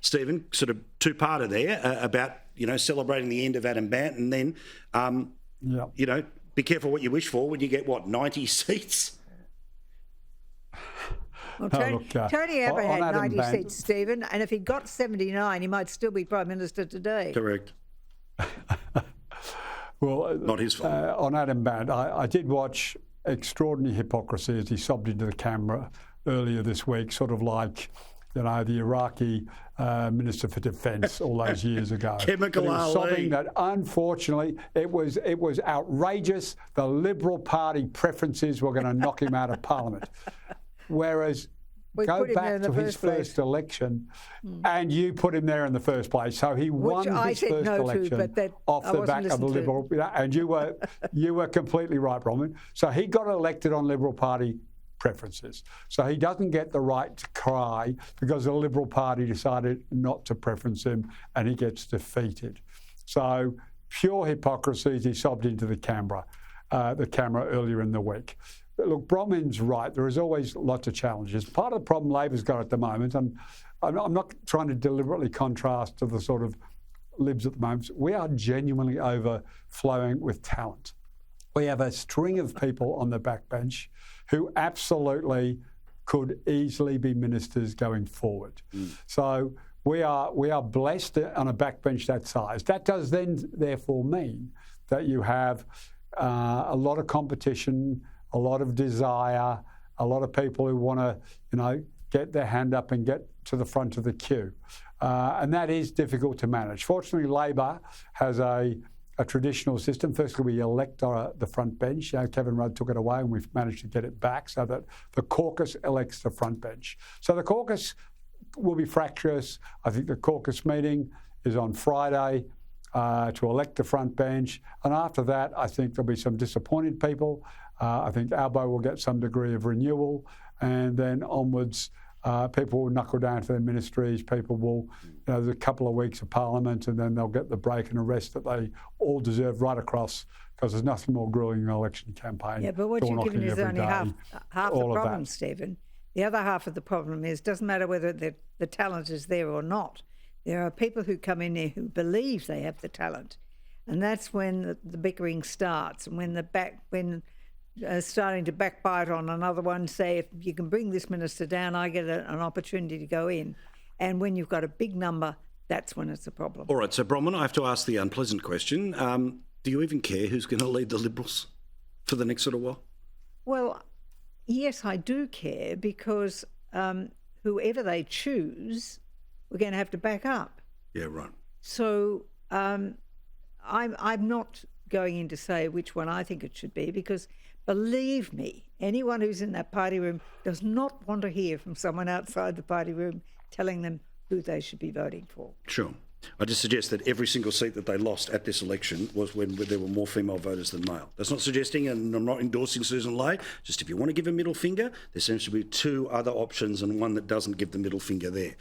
Stephen, sort of two-parter there about, celebrating the end of Adam Bandt, and then, be careful what you wish for when you get, 90 seats? Well, Tony Abbott had 90 seats, Stephen, and if he got 79, he might still be Prime Minister today. Correct. Well, not his fault. On Adam Bandt, I did watch Extraordinary Hypocrisy as he sobbed into the camera earlier this week, sort of like, the Iraqi Minister for Defence all those years ago. Chemical Ali. Sobbing that, unfortunately, it was outrageous. The Liberal Party preferences were going to knock him out of Parliament. Whereas, go back to his first election, and you put him there in the first place. So he won his first election off the back of the Liberal, and you were completely right, Bronwyn. So he got elected on Liberal Party preferences. So he doesn't get the right to cry because the Liberal Party decided not to preference him, and he gets defeated. So pure hypocrisy. He sobbed into the camera earlier in the week. Look, Bronwyn's right. There is always lots of challenges. Part of the problem Labor's got at the moment, and I'm not trying to deliberately contrast to the sort of Libs at the moment, we are genuinely overflowing with talent. We have a string of people on the backbench who absolutely could easily be ministers going forward. So we are blessed on a backbench that size. That does then therefore mean that you have a lot of competition, a lot of desire, a lot of people who want to, get their hand up and get to the front of the queue. And that is difficult to manage. Fortunately, Labor has a traditional system. Firstly, we elect the front bench. Kevin Rudd took it away and we've managed to get it back so that the caucus elects the front bench. So the caucus will be fractious. I think the caucus meeting is on Friday to elect the front bench. And after that, I think there'll be some disappointed people. I think Albo will get some degree of renewal. And then onwards, people will knuckle down to their ministries. People will, there's a couple of weeks of Parliament, and then they'll get the break and the rest that they all deserve right across, because there's nothing more grueling in an election campaign. Yeah, but what you're giving is only half the problem, Stephen. The other half of the problem is, doesn't matter whether the talent is there or not. There are people who come in there who believe they have the talent, and that's when the bickering starts, and when starting to backbite on another one, say, if you can bring this minister down, I get an opportunity to go in. And when you've got a big number, that's when it's a problem. All right, so Bronwyn, I have to ask the unpleasant question. Do you even care who's going to lead the Liberals for the next sort of while? Well, yes, I do care, because whoever they choose, we're going to have to back up. Yeah, right. So I'm not going in to say which one I think it should be, because believe me, anyone who's in that party room does not want to hear from someone outside the party room telling them who they should be voting for. Sure. I just suggest that every single seat that they lost at this election was when there were more female voters than male. That's not suggesting, and I'm not endorsing Susan Ley, just if you want to give a middle finger, there seems to be two other options and one that doesn't give the middle finger there.